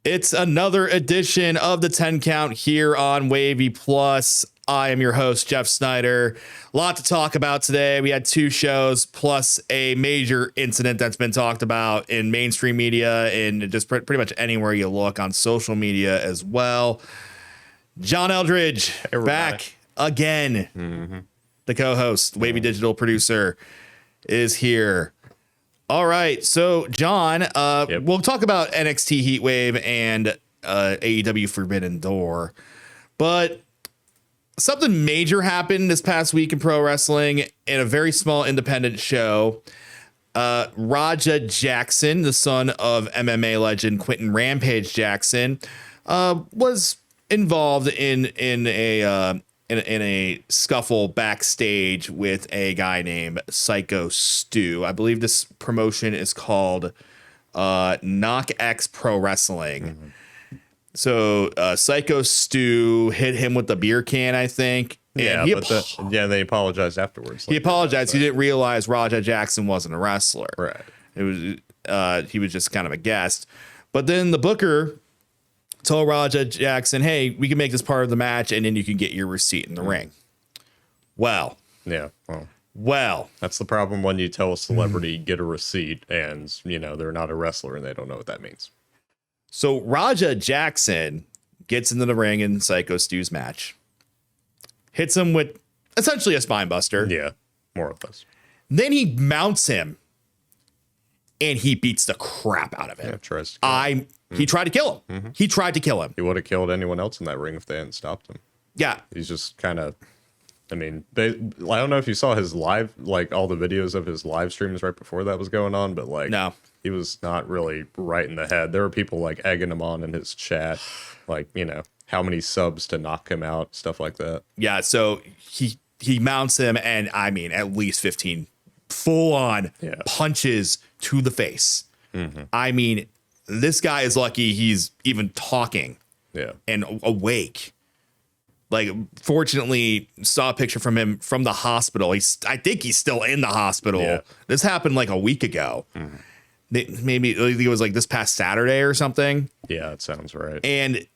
It's another edition of the 10 count here on WAVY Plus. I am your host, Jeff Snyder. A lot to talk about today. We had two shows plus a major incident that's been talked about in mainstream media and just pretty much anywhere you look on social media as well. John Eldridge, back again. Mm-hmm. The co-host, WAVY Digital producer, is here. All right, so John, we'll talk about NXT Heatwave and AEW Forbidden Door, but something major happened this past week in pro wrestling in a very small independent show. Raja Jackson, the son of MMA legend Quentin Rampage Jackson, was involved in a scuffle backstage with a guy named Syko Stu. I believe this promotion is called Knock X Pro Wrestling. Mm-hmm. So Syko Stu hit him with the beer can, I think. And they apologized afterwards. He apologized. He didn't realize Raja Jackson wasn't a wrestler. Right. It was he was just kind of a guest. But then the booker told Raja Jackson, hey, we can make this part of the match and then you can get your receipt in the ring. Well. Yeah. Well. That's the problem when you tell a celebrity get a receipt and, they're not a wrestler and they don't know what that means. So Raja Jackson gets into the ring in Syko Stu's match. Hits him with essentially a spine buster. Yeah, more or less. Then he mounts him and he beats the crap out of him. Yeah, He tried to kill him. Mm-hmm. He tried to kill him. He would have killed anyone else in that ring if they hadn't stopped him. Yeah. He's just kind of, I don't know if you saw his live, all the videos of his live streams right before that was going on, but no, he was not really right in the head. There were people egging him on in his chat, how many subs to knock him out, stuff like that. Yeah. So he mounts him and at least 15 full on punches to the face. Mm-hmm. This guy is lucky he's even talking and awake. Fortunately, saw a picture from him from the hospital. I think he's still in the hospital. Yeah. This happened a week ago. Mm-hmm. Maybe it was this past Saturday or something. Yeah, that sounds right. And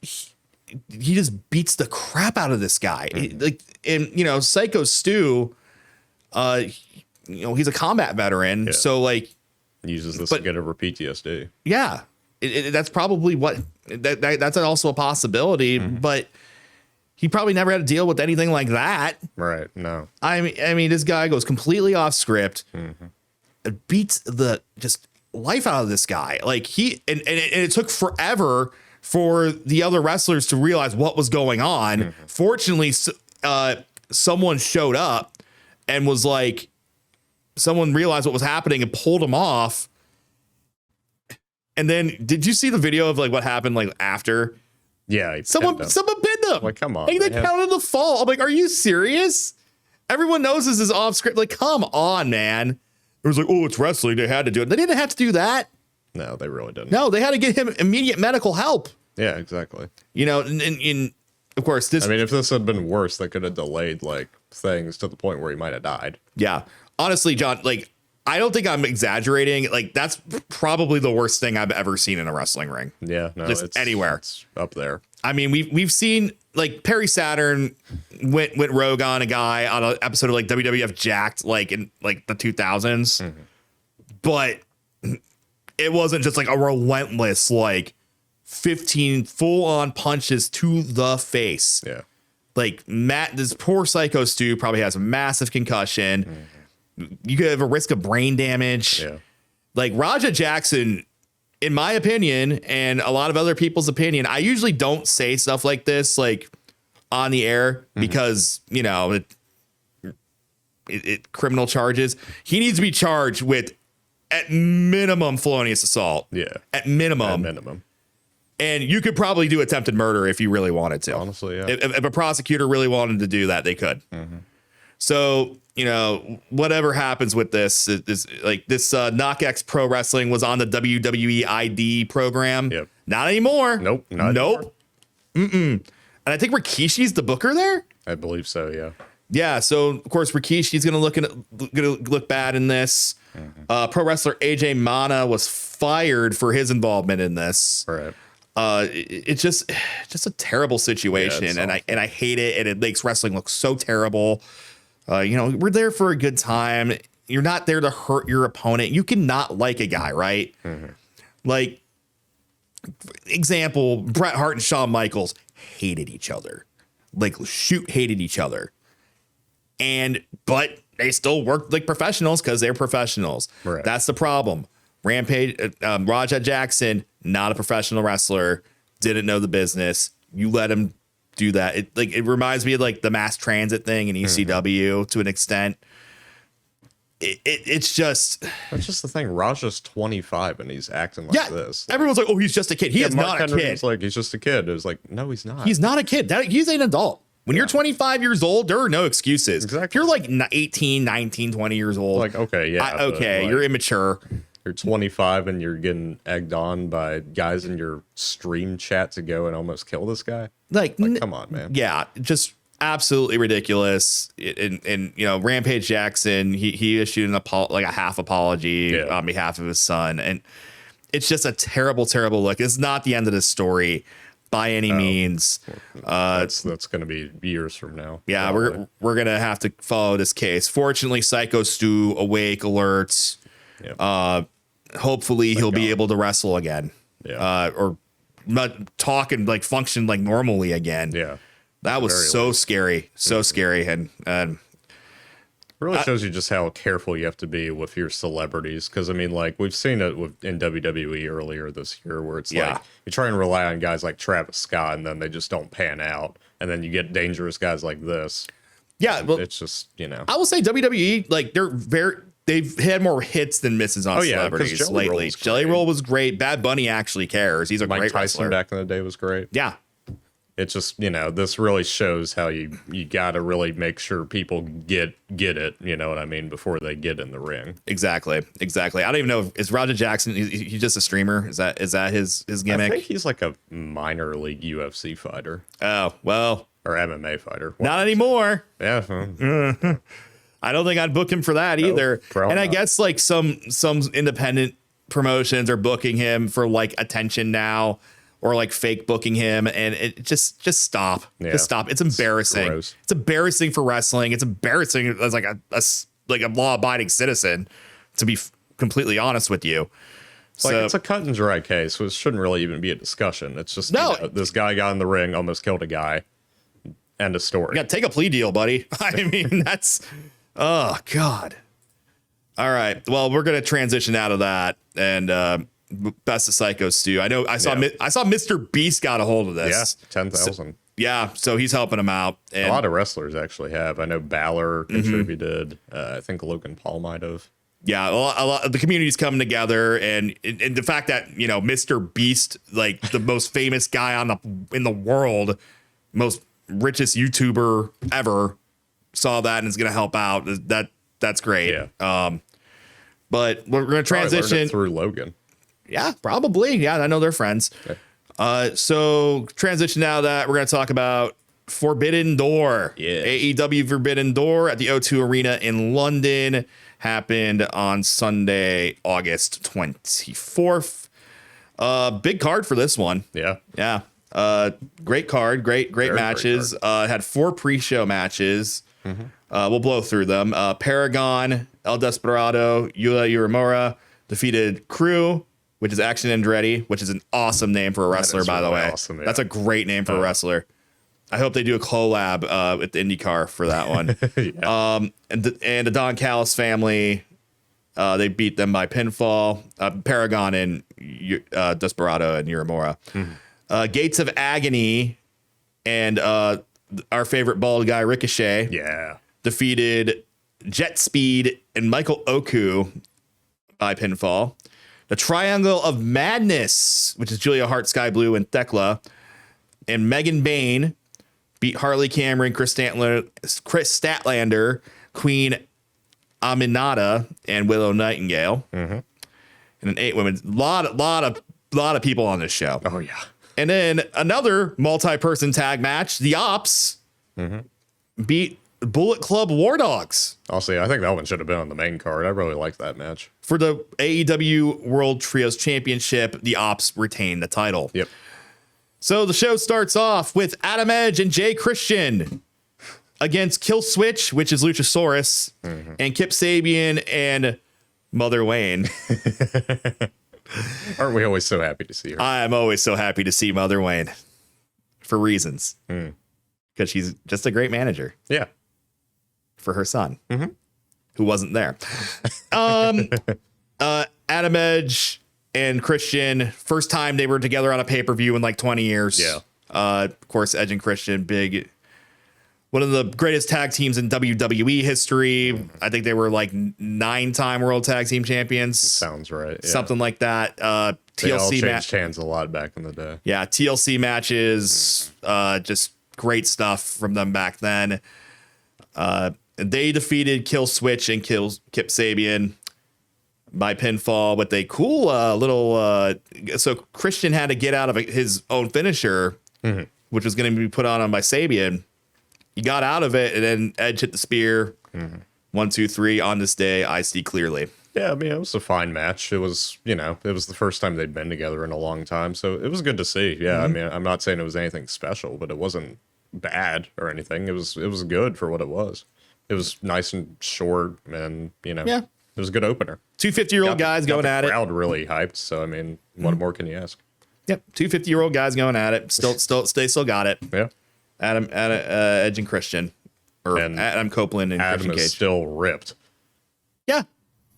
he just beats the crap out of this guy. Mm-hmm. Syko Stu, he's a combat veteran. So uses this to get over PTSD. Yeah, that's probably what that's also a possibility, but he probably never had to deal with anything like that. Right. No. This guy goes completely off script, beats the just life out of this guy. And it took forever for the other wrestlers to realize what was going on. Mm-hmm. Fortunately, someone showed up and was someone realized what was happening and pulled him off. And then did you see the video of what happened after? Yeah. Someone pinned him. Come on. They counted the fall. I'm are you serious? Everyone knows this is off script. Come on, man. It was oh, it's wrestling. They had to do it. They didn't have to do that. No, they really didn't. No, they had to get him immediate medical help. Yeah, exactly. And of course, this. If this had been worse, they could have delayed things to the point where he might have died. Yeah. Honestly, John, I don't think I'm exaggerating. That's probably the worst thing I've ever seen in a wrestling ring. Yeah, no, just anywhere. It's up there. We've seen Perry Saturn went rogue on a guy on an episode of WWF Jacked in the 2000s, but it wasn't just a relentless 15 full on punches to the face. Yeah, this poor Syko Stu probably has a massive concussion. Mm-hmm. You could have a risk of brain damage. Yeah. Raja Jackson, in my opinion, and a lot of other people's opinion, I usually don't say stuff like this, on the air because, it criminal charges. He needs to be charged with at minimum felonious assault. Yeah. At minimum. And you could probably do attempted murder if you really wanted to. Honestly, yeah. If a prosecutor really wanted to do that, they could. Mm-hmm. So, whatever happens with this is this Knock X Pro Wrestling was on the WWE ID program. Yep. Not anymore. Nope. Nope. And I think Rikishi's the booker there. I believe so. Yeah. Yeah. So of course Rikishi's going to look bad in this. Pro wrestler AJ Mana was fired for his involvement in this. Right. It's just a terrible situation, and I hate it, and it makes wrestling look so terrible. We're there for a good time. You're not there to hurt your opponent. You cannot like a guy, right? Like, example, Bret Hart and Shawn Michaels hated each other. Like, hated each other. But they still worked like professionals because they're professionals. Right. That's the problem. Rampage, Raja Jackson, not a professional wrestler, didn't know the business. You let him do that. It reminds me of like the mass transit thing in ECW to an extent. It's just that's just the thing. Raja's 25 and he's acting like this. Everyone's like, oh, he's just a kid. He is Mark not Henry a kid. was like, he's just a kid. It was like, no, he's not. He's not a kid. He's an adult. When you're 25 years old, there are no excuses. Exactly. If you're like 18, 19, 20 years old. Like, okay, yeah. You're immature. You're 25 and you're getting egged on by guys in your stream chat to go and almost kill this guy. Like come on, man. Yeah, just absolutely ridiculous. And Rampage Jackson, he issued a half apology on behalf of his son, and it's just a terrible, terrible look. It's not the end of the story by any means. That's going to be years from now. Yeah, probably. we're gonna have to follow this case. Fortunately, Syko Stu awake, alert. Yep. Hopefully he'll be able to wrestle again. Yeah. Or not talk and like function like normally again. Yeah. That was so scary. So scary. And it really shows you just how careful you have to be with your celebrities. Because, I mean, like, we've seen it in WWE earlier this year where it's like you try and rely on guys like Travis Scott and then they just don't pan out. And then you get dangerous guys like this. Yeah. Well, it's just, I will say WWE, like, they've had more hits than misses on celebrities lately. Jelly Roll was great. Bad Bunny actually cares. He's a great wrestler. Tyson back in the day was great. Yeah. It's just, this really shows how you got to really make sure people get it, you know what I mean, before they get in the ring. Exactly. I don't even know, is Raja Jackson, he's just a streamer? Is that his gimmick? I think he's like a minor league UFC fighter. Oh, well. Or MMA fighter. Not anymore. Yeah. I don't think I'd book him for that either. And I guess like some independent promotions are booking him for like attention now, or like fake booking him, and it just stop. Yeah. Just stop. It's embarrassing. It's embarrassing for wrestling. It's embarrassing as like a law-abiding citizen, to be completely honest with you. It's a cut and dry case, so it shouldn't really even be a discussion. It's just this guy got in the ring, almost killed a guy. End of story. Yeah, take a plea deal, buddy. I mean, that's oh God. All right. Well, we're gonna transition out of that, and best of Syko Stu. I saw Mr. Beast got a hold of this. Yeah, 10,000. So he's helping him out. And a lot of wrestlers actually have. I know Balor contributed. I think Logan Paul might have. Yeah, a lot of the community's coming together, and the fact that Mr. Beast, like the most famous guy in the world, most richest YouTuber ever, saw that and is going to help out. That's great. Yeah. But we're going to transition through Logan. Yeah, probably. Yeah, I know they're friends. Okay. So transition now that we're going to talk about Forbidden Door. Yeah. AEW Forbidden Door at the O2 Arena in London happened on Sunday, August 24th. Big card for this one. Yeah. Yeah. Great card. Great matches. Had 4 pre-show matches. We'll blow through them. Paragon, El Desperado, Yuya Uemura defeated Crew, which is Action Andretti, which is an awesome name for a wrestler, by the way. Awesome, yeah. That's a great name for a wrestler. I hope they do a collab with the IndyCar for that one. And the Don Callis family, they beat them by pinfall. Paragon and Desperado and Uemura. Gates of Agony and our favorite bald guy Ricochet defeated Jet Speed and Michael Oku by pinfall. The Triangle of Madness, which is Julia Hart, Sky Blue, and Thekla, and Megan Bain beat Harley Cameron, Chris Statlander, Queen Aminata, and Willow Nightingale. And an 8 women. Lot of people on this show. Oh yeah. And then another multi-person tag match. The Ops beat Bullet Club War Dogs. Honestly, I think that one should have been on the main card. I really liked that match. For the AEW World Trios Championship, the Ops retain the title. Yep. So the show starts off with Adam Edge and Jay Christian against Kill Switch, which is Luchasaurus, and Kip Sabian and Mother Wayne. Aren't we always so happy to see her? I'm always so happy to see Mother Wayne for reasons. Because she's just a great manager. Yeah. For her son, who wasn't there. Adam Edge and Christian, first time they were together on a pay-per-view in like 20 years. Yeah. Of course, Edge and Christian, one of the greatest tag teams in WWE history. I think they were like 9-time World Tag Team Champions. Sounds right. Yeah. Something like that. They all TLC changed hands a lot back in the day. Yeah, TLC matches, just great stuff from them back then. They defeated Kill Switch and Kip Sabian by pinfall with a cool little. So Christian had to get out of his own finisher, which was going to be put on by Sabian. He got out of it, and then Edge hit the spear. 1, 2, 3. On this day, I see clearly. Yeah, I mean, it was a fine match. It was, it was the first time they'd been together in a long time, so it was good to see. Yeah, I mean, I'm not saying it was anything special, but it wasn't bad or anything. It was good for what it was. It was nice and short, and it was a good opener. 2 50-year-old guys going at it. Crowd really hyped. So I mean, what more can you ask? Yep, 2 50-year-old guys going at it. They still got it. Yeah. Adam, Edge and Christian, or Adam Copeland and Adam Christian is Cage. still ripped. Yeah,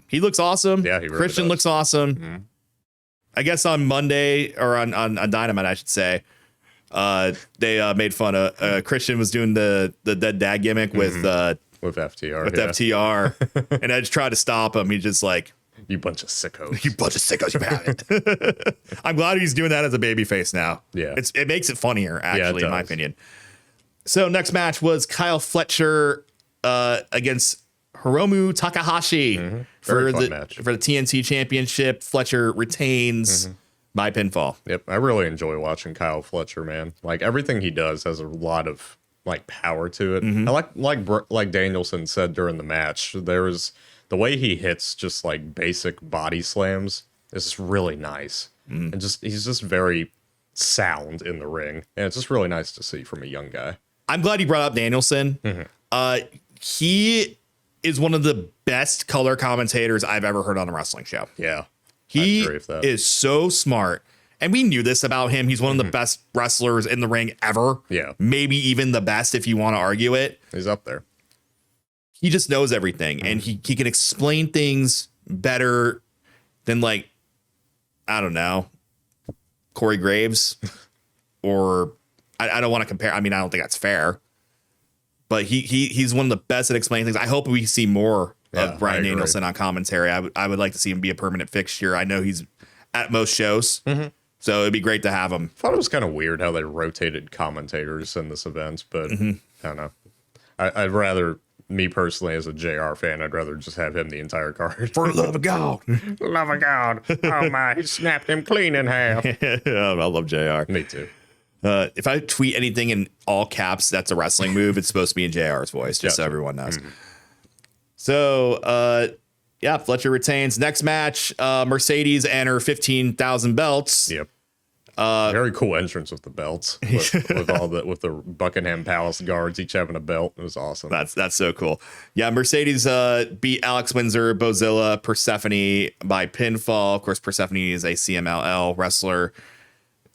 he looks awesome. Yeah, he really Christian does. looks awesome. I guess on Monday or on Dynamite, I should say. They made fun of Christian was doing the dead dad gimmick with FTR. With FTR, and Edge tried to stop him. He's just like, "You bunch of sickos! You bunch of sickos! You have it." I'm glad he's doing that as a babyface now. Yeah, it makes it funnier, actually, it in my does. opinion. So next match was Kyle Fletcher against Hiromu Takahashi for the TNT Championship. Fletcher retains by pinfall. Yep, I really enjoy watching Kyle Fletcher, man. Like everything he does has a lot of like power to it. I like Danielson said during the match, there's the way he hits just like basic body slams is really nice. And he's just very sound in the ring. And it's just really nice to see from a young guy. I'm glad you brought up Danielson. He is one of the best color commentators I've ever heard on a wrestling show. Yeah. He is so smart. And we knew this about him. He's one of the best wrestlers in the ring ever. Yeah. Maybe even the best if you want to argue it. He's up there. He just knows everything. And he can explain things better than, like, I don't know, Corey Graves. Or I don't want to compare. I mean, I don't think that's fair. But he's one of the best at explaining things. I hope we see more of Bryan Danielson on commentary. I would like to see him be a permanent fixture. I know he's at most shows. So it'd be great to have him. I thought it was kind of weird how they rotated commentators in this event, but I don't know. I'd rather, me personally as a JR fan, I'd rather just have him the entire card. For the love of God. Love of God. Oh my, he snapped him clean in half. I love JR. Me too. If I tweet anything in all caps, that's a wrestling move. It's supposed to be in JR's voice, just so everyone knows. So, yeah, Fletcher retains. Next match, Mercedes and her 15,000 belts. Yep. Very cool entrance with the belts, with the Buckingham Palace guards each having a belt. It was awesome. That's so cool. Yeah, Mercedes beat Alex Windsor, Bozilla, Persephone by pinfall. Of course, Persephone is a CMLL wrestler,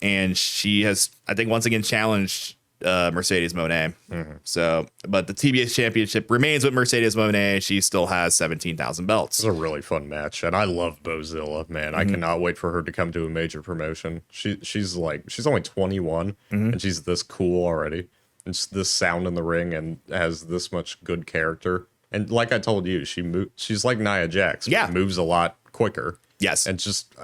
and she has, I think, once again challenged Mercedes Moné. So, but the TBS championship remains with Mercedes Moné. She still has 17,000 belts. It was a really fun match, and I love Bozilla, man. I cannot wait for her to come to a major promotion. She's only 21, and she's this cool already. And just this sound in the ring, and has this much good character. And like I told you, she's like Nia Jax. Yeah, moves a lot quicker. Yes, and just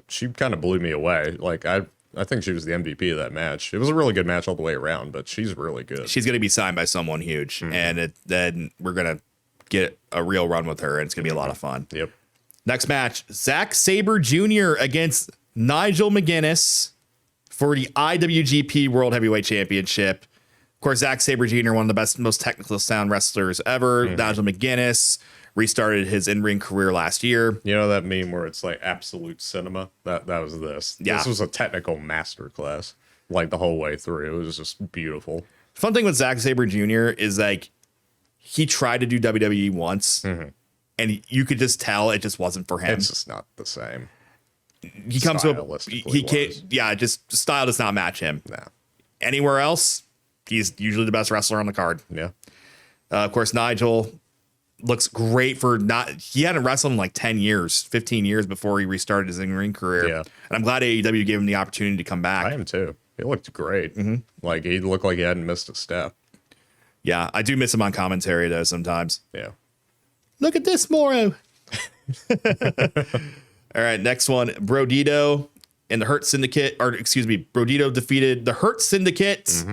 she kind of blew me away. Like I think she was the MVP of that match. It was a really good match all the way around, but she's really good. She's going to be signed by someone huge, and then we're going to get a real run with her, and it's going to be a lot of fun. Yep. Next match, Zack Sabre Jr. against Nigel McGuinness for the IWGP World Heavyweight Championship. Of course, Zack Sabre Jr., one of the best, most technical sound wrestlers ever. Nigel McGuinness restarted his in-ring career last year. You know that meme where it's like absolute cinema? That was this. Yeah. This was a technical masterclass, like the whole way through. It was just beautiful. Fun thing with Zack Sabre Jr. is like he tried to do WWE once, and you could just tell it just wasn't for him. It's just not the same. He comes to he can't. Yeah, just style does not match him. Nah. Anywhere else, he's usually the best wrestler on the card. Yeah. Of course, Nigel looks great for not. He hadn't wrestled in like 10 years, 15 years before he restarted his in-ring career. Yeah. And I'm glad AEW gave him the opportunity to come back. I am too. He looked great. Like he looked like he hadn't missed a step. Yeah, I do miss him on commentary though sometimes. Yeah. Look at this, Moro. All right, next one. Brodito and the Hurt Syndicate, or excuse me, Brodito defeated the Hurt Syndicate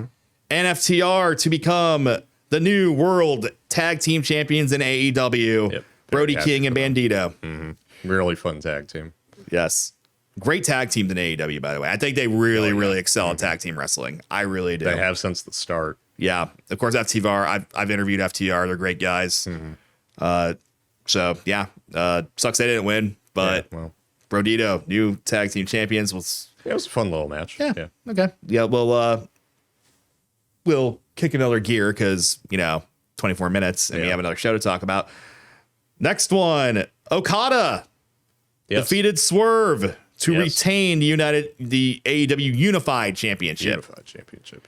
and FTR to become the new world tag team champions in AEW. Yep. Brody King and Bandito. Really fun tag team. Yes. Great tag teams in AEW, by the way. I think they really excel at tag team wrestling. I really do. They have since the start. Yeah. Of course, FTR. I've interviewed FTR. They're great guys. So, yeah. Sucks they didn't win, but Yeah, well, Brodito, new tag team champions. it was a fun little match. Yeah. Okay. Yeah. We'll kick another gear because, 24 minutes and we have another show to talk about. Next one, Okada defeated Swerve to retain the AEW Unified Championship.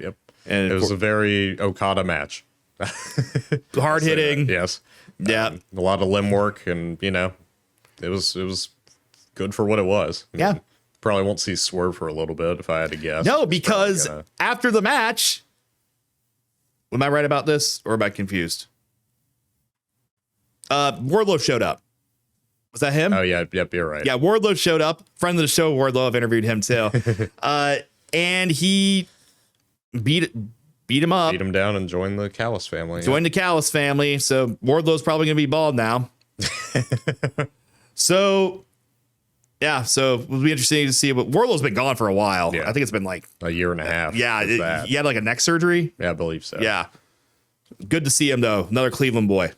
Yep. And it was a very Okada match. Hard hitting. Yes. Yeah. A lot of limb work, and it was good for what it was. Yeah. Probably won't see Swerve for a little bit if I had to guess. No, because after the match, am I right about this or am I confused? Wardlow showed up. Was that him? Oh yeah, yep, you're right. Yeah, Wardlow showed up. Friend of the show, Wardlow. I've interviewed him too. And he beat him up. Beat him down and joined the Callis family. Joined the Callis family. So Wardlow's probably going to be bald now. So it'll be interesting to see. But Wardlow's been gone for a while. Yeah. I think it's been like a year and a half. Yeah, he had like a neck surgery. Yeah, I believe so. Yeah. Good to see him, though. Another Cleveland boy.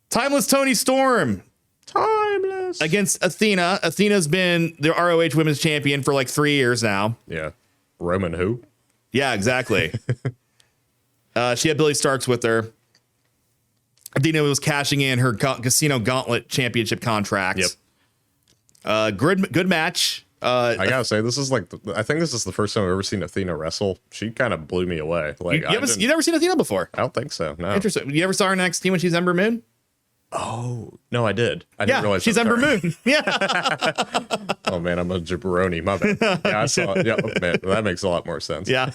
Timeless Tony Storm. Timeless. Against Athena. Athena's been the ROH Women's Champion for like 3 years now. Yeah. Roman who? Yeah, exactly. She had Billy Starks with her. Athena was cashing in her Casino Gauntlet Championship contract. Yep. Good match. I gotta say, this is like I think this is the first time I've ever seen Athena wrestle. She kind of blew me away. Like you never seen Athena before? I don't think so. No. Interesting. You ever saw her in NXT when she's Ember Moon? Oh no, I did. I didn't realize she's Ember Moon. Yeah. Oh man, I'm a jabroni. My bad. Yeah, I saw it. Yeah, man, that makes a lot more sense. Yeah.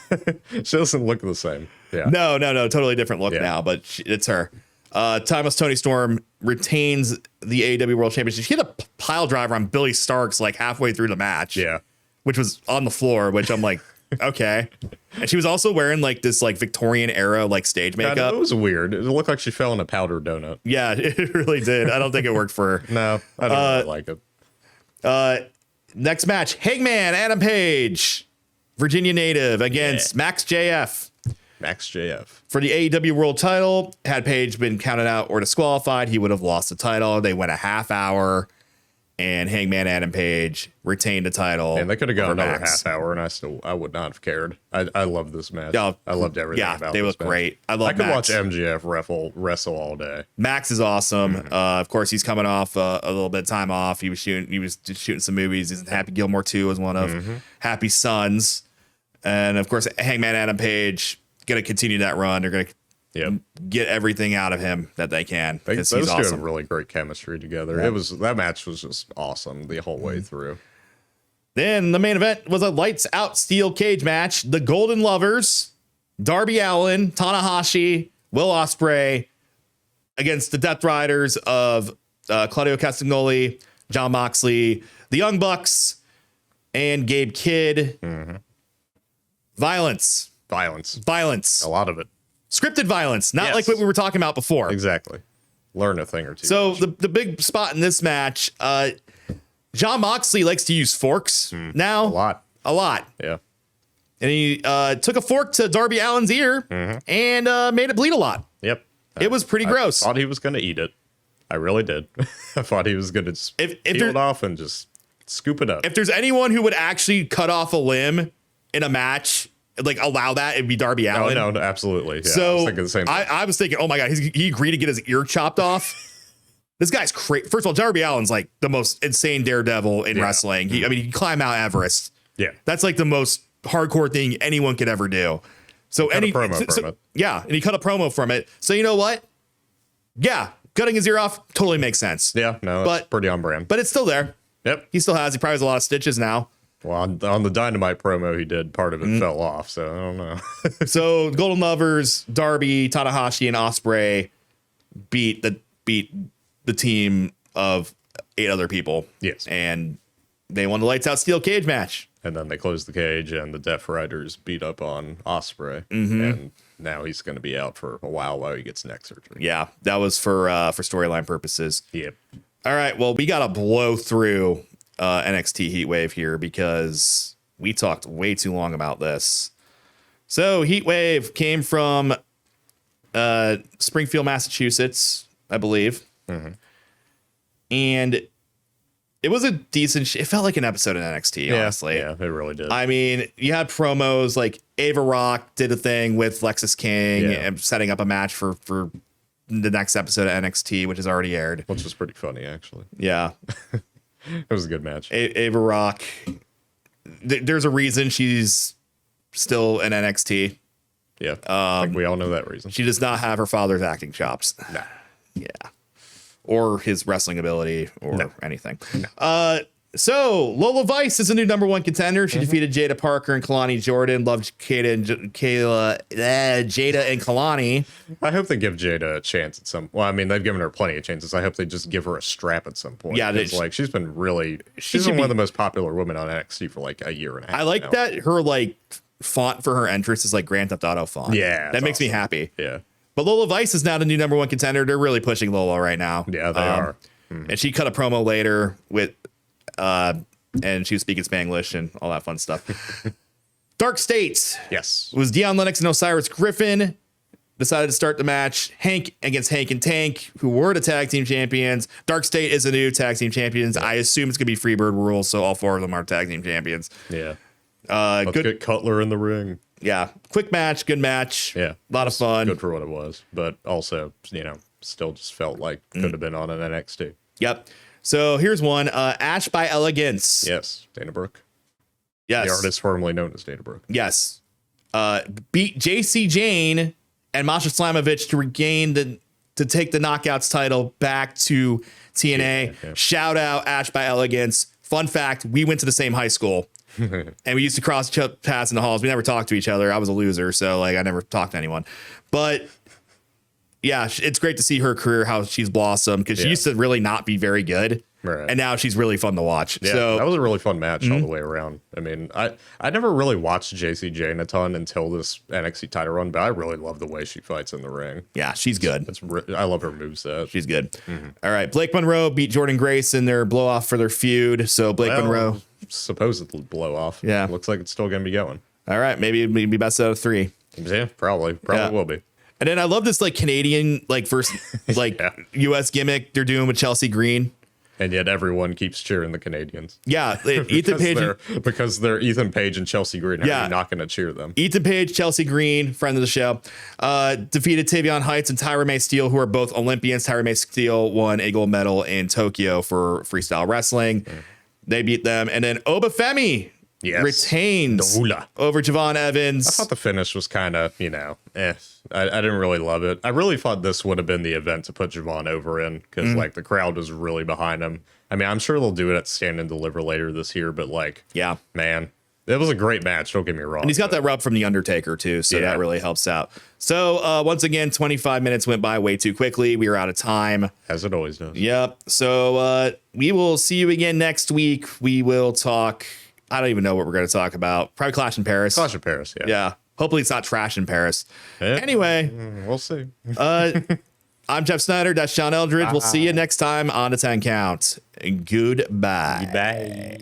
She doesn't look the same. Yeah. No. Totally different look now, but it's her. Timeless Tony Storm retains the AEW World Championship. She had a pile driver on Billy Starks like halfway through the match. Yeah. Which was on the floor, which I'm like, okay. And she was also wearing like this like Victorian era like stage makeup. It was weird. It looked like she fell in a powder donut. Yeah, it really did. I don't think it worked for her. No, I don't really like it. Next match, Hangman Adam Page, Virginia native against Max JF. Max JF. For the AEW World title, had Page been counted out or disqualified, he would have lost the title. They went a half hour, and Hangman Adam Page retained the title. And they could have gone another half hour, and I would not have cared. I love this match. I loved everything about this. They look great. I could watch MJF wrestle all day. Max is awesome. Of course, he's coming off a little bit of time off. He was shooting some movies. He's in Happy Gilmore 2 as one of Happy Sons. And of course, Hangman Adam Page going to continue that run. They're going to get everything out of him that they can. Those two awesome. have really great chemistry together. Yeah. That match was just awesome the whole way through. Then the main event was a lights out steel cage match. The Golden Lovers, Darby Allin, Tanahashi, Will Ospreay against the Death Riders of Claudio Castagnoli, Jon Moxley, the Young Bucks, and Gabe Kidd. Violence. A lot of it. Scripted violence, not like what we were talking about before. Exactly. Learn a thing or two. So the big spot in this match, Jon Moxley likes to use forks now. A lot. A lot. Yeah. And he took a fork to Darby Allin's ear and made it bleed a lot. Yep. It was pretty gross. I thought he was going to eat it. I really did. I thought he was going to peel it off and just scoop it up. If there's anyone who would actually cut off a limb in a match, like allow that, it'd be Darby Allin. No, absolutely. Yeah, so I was thinking the same thing. I was thinking, oh my God, he agreed to get his ear chopped off. This guy's crazy. First of all, Darby Allin's like the most insane daredevil in wrestling. He can climb Mount Everest. Yeah. That's like the most hardcore thing anyone could ever do. So Cut a promo from it. Yeah, and he cut a promo from it. So you know what? Yeah, cutting his ear off totally makes sense. Yeah, no, that's pretty on brand. But it's still there. Yep. He still has. He probably has a lot of stitches now. Well, on the Dynamite promo he did, part of it fell off, so I don't know. So Golden Lovers, Darby, Tanahashi, and Ospreay beat the team of 8 other people. Yes. And they won the lights out steel cage match. And then they closed the cage, and the Death Riders beat up on Ospreay, and now he's going to be out for a while he gets neck surgery. Yeah, that was for storyline purposes. Yep. All right, well, we got to blow through NXT Heatwave here because we talked way too long about this. So Heatwave came from Springfield, Massachusetts, I believe. And it was a decent it felt like an episode of NXT, honestly. Yeah, it really did. I mean, you had promos like Ava Rock did a thing with Lexis King and setting up a match for the next episode of NXT, which has already aired. Which was pretty funny, actually. Yeah. It was a good match. Ava Rock, there's a reason she's still in NXT. Yeah, I think we all know that reason. She does not have her father's acting chops. Nah. Yeah. Or his wrestling ability or anything. No. So Lola Vice is a new #1 contender. She defeated Jada Parker and Kalani Jordan. Loved Jada and Kalani. I hope they give Jada a chance at some. Well, I mean, they've given her plenty of chances. I hope they just give her a strap at some point. Yeah, it's like she's been one of the most popular women on NXT for like a year and a half. I like that her like font for her entrance is like Grand Theft Auto font. Yeah, that makes me happy. Yeah. But Lola Vice is now the new #1 contender. They're really pushing Lola right now. Yeah, they are. And she cut a promo later with, and she was speaking Spanglish and all that fun stuff. Dark State. Yes. It was Deion Lennox and Osiris Griffin decided to start the match. Hank against Hank and Tank, who were the tag team champions. Dark State is the new tag team champions. I assume it's going to be Freebird rules, so all 4 of them are tag team champions. Yeah. Let's get Cutler in the ring. Yeah. Quick match, good match. Yeah. A lot of fun. Good for what it was. But also, still just felt like could have been on an NXT. Yep. So here's one. Ash by Elegance. Yes. Dana Brooke. Yes. The artist formerly known as Dana Brooke. Yes. Beat JC Jane and Masha Slamovich to take the Knockouts title back to TNA. Yeah. Shout out Ash by Elegance. Fun fact, we went to the same high school. And we used to cross paths in the halls. We never talked to each other. I was a loser, so like I never talked to anyone. But yeah, it's great to see her career, how she's blossomed, because she used to really not be very good. Right. And now she's really fun to watch. Yeah, so that was a really fun match all the way around. I mean, I never really watched JC Jane a ton until this NXT title run, but I really love the way she fights in the ring. Yeah, she's good. I love her moveset. She's good. All right, Blake Monroe beat Jordan Grace in their blow off for their feud. So Blake Monroe supposedly blow off. Yeah, looks like it's still going to be going. All right, maybe it'd be best out of 3. Yeah, probably will be. And then I love this like Canadian like versus like US gimmick they're doing with Chelsea Green. And yet everyone keeps cheering the Canadians. Yeah, Ethan Page. Because they're Ethan Page and Chelsea Green. You're not going to cheer them. Ethan Page, Chelsea Green, friend of the show, defeated Tavion Heights and Tyra May Steele, who are both Olympians. Tyra May Steele won a gold medal in Tokyo for freestyle wrestling. They beat them. And then Obafemi retains over Javon Evans. I thought the finish was kind of, I didn't really love it. I really thought this would have been the event to put Javon over in because like the crowd was really behind him. I mean, I'm sure they'll do it at Stand and Deliver later this year, but like, man, it was a great match. Don't get me wrong. And he's got that rub from The Undertaker too, so that really helps out. So once again, 25 minutes went by way too quickly. We are out of time. As it always does. Yep. So we will see you again next week. We will talk. I don't even know what we're going to talk about. Probably Clash in Paris. Clash in Paris, yeah. Yeah. Hopefully it's not trash in Paris. Anyway. We'll see. I'm Jeff Snyder. That's John Eldridge. We'll see you next time on the 10 Count. Goodbye. Goodbye.